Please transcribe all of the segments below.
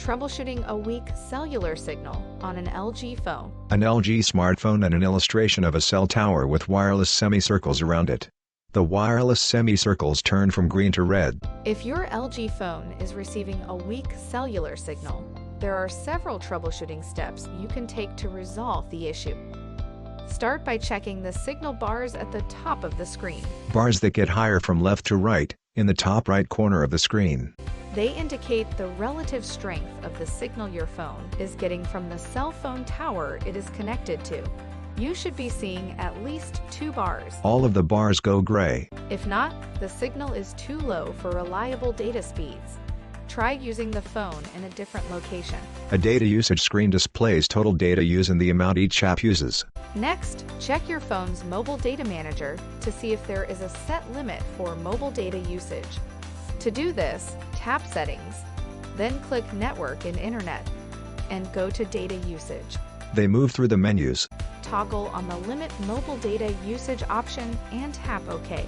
troubleshooting a weak cellular signal on an LG phone. An LG smartphone and an illustration of a cell tower with wireless semicircles around it. The wireless semicircles turn from green to red. If your LG phone is receiving a weak cellular signal, there are several troubleshooting steps you can take to resolve the issue. Start by checking the signal bars at the top of the screen. Bars that get higher from left to right, in the top right corner of the screen. They indicate the relative strength of the signal your phone is getting from the cell phone tower it is connected to. You should be seeing at least 2 bars. All of the bars go gray. If not, the signal is too low for reliable data speeds. Try using the phone in a different location. A data usage screen displays total data use and the amount each app uses. Next, check your phone's mobile data manager to see if there is a set limit for mobile data usage. To do this, tap Settings, then click Network and Internet, and go to Data Usage. They move through the menus. Toggle on the Limit Mobile Data Usage option and tap OK.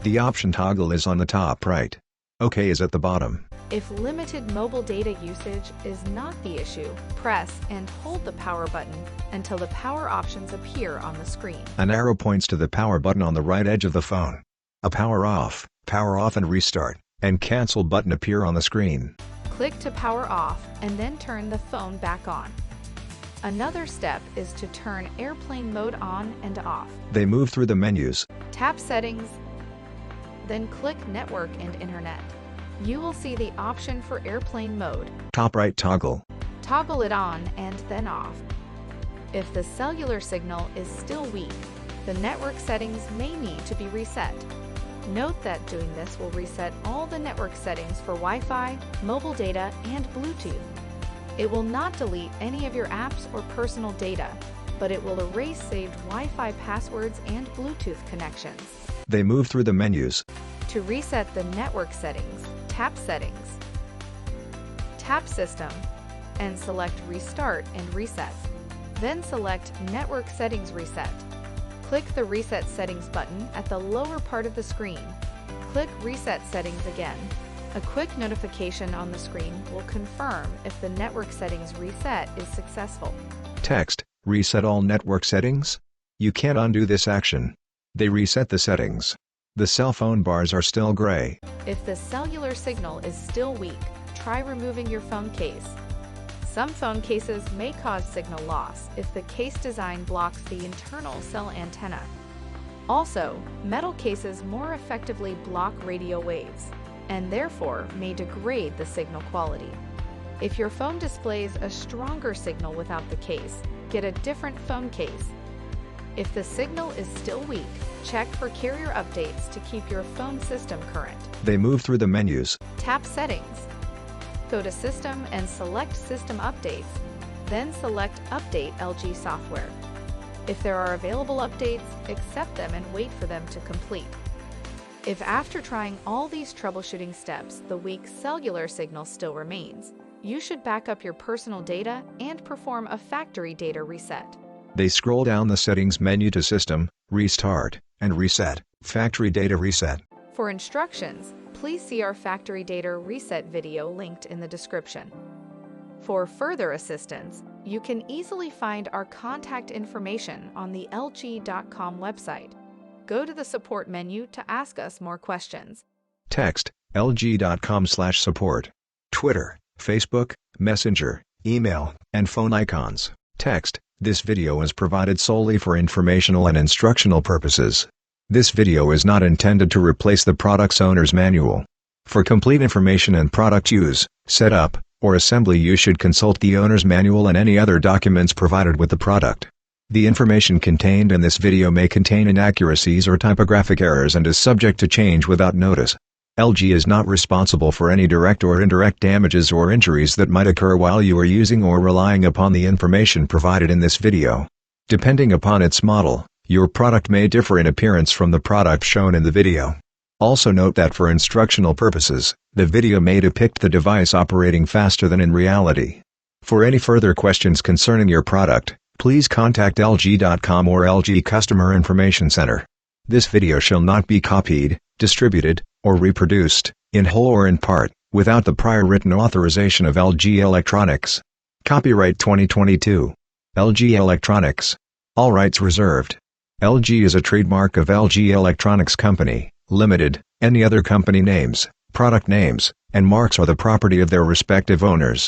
The option toggle is on the top right. OK is at the bottom. If limited mobile data usage is not the issue, press and hold the power button until the power options appear on the screen. An arrow points to the power button on the right edge of the phone. A power off and restart, and cancel button appear on the screen. Click to power off and then turn the phone back on. Another step is to turn airplane mode on and off. They move through the menus. Tap Settings, then click Network and Internet. You will see the option for airplane mode. Top right toggle. Toggle it on and then off. If the cellular signal is still weak, the network settings may need to be reset. Note that doing this will reset all the network settings for Wi-Fi, mobile data, and Bluetooth. It will not delete any of your apps or personal data, but it will erase saved Wi-Fi passwords and Bluetooth connections. They move through the menus. To reset the network settings, tap Settings, tap System, and select Restart and Reset. Then select Network Settings Reset. Click the Reset Settings button at the lower part of the screen. Click Reset Settings again. A quick notification on the screen will confirm if the network settings reset is successful. Text: Reset all network settings? You can't undo this action. They reset the settings. The cell phone bars are still gray. If the cellular signal is still weak, try removing your phone case. Some phone cases may cause signal loss if the case design blocks the internal cell antenna. Also, metal cases more effectively block radio waves, and therefore may degrade the signal quality. If your phone displays a stronger signal without the case, get a different phone case. If the signal is still weak, check for carrier updates to keep your phone system current. They move through the menus. Tap Settings. Go to System and select System Updates, then select Update LG Software. If there are available updates, accept them and wait for them to complete. If after trying all these troubleshooting steps the weak cellular signal still remains, you should back up your personal data and perform a factory data reset. They scroll down the settings menu to System, Restart, and Reset, Factory Data Reset. For instructions, please see our Factory Data Reset video linked in the description. For further assistance, you can easily find our contact information on the LG.com website. Go to the support menu to ask us more questions. Text: lg.com/support. Twitter, Facebook, Messenger, email, and phone icons. Text: This video is provided solely for informational and instructional purposes. This video is not intended to replace the product's owner's manual. For complete information and product use, setup, or assembly, you should consult the owner's manual and any other documents provided with the product. The information contained in this video may contain inaccuracies or typographic errors and is subject to change without notice. LG is not responsible for any direct or indirect damages or injuries that might occur while you are using or relying upon the information provided in this video. Depending upon its model, your product may differ in appearance from the product shown in the video. Also note that for instructional purposes, the video may depict the device operating faster than in reality. For any further questions concerning your product, please contact LG.com or LG Customer Information Center. This video shall not be copied, distributed, or reproduced, in whole or in part, without the prior written authorization of LG Electronics. Copyright 2022. LG Electronics. All rights reserved. LG is a trademark of LG Electronics Company, Limited. Any other company names, product names, and marks are the property of their respective owners.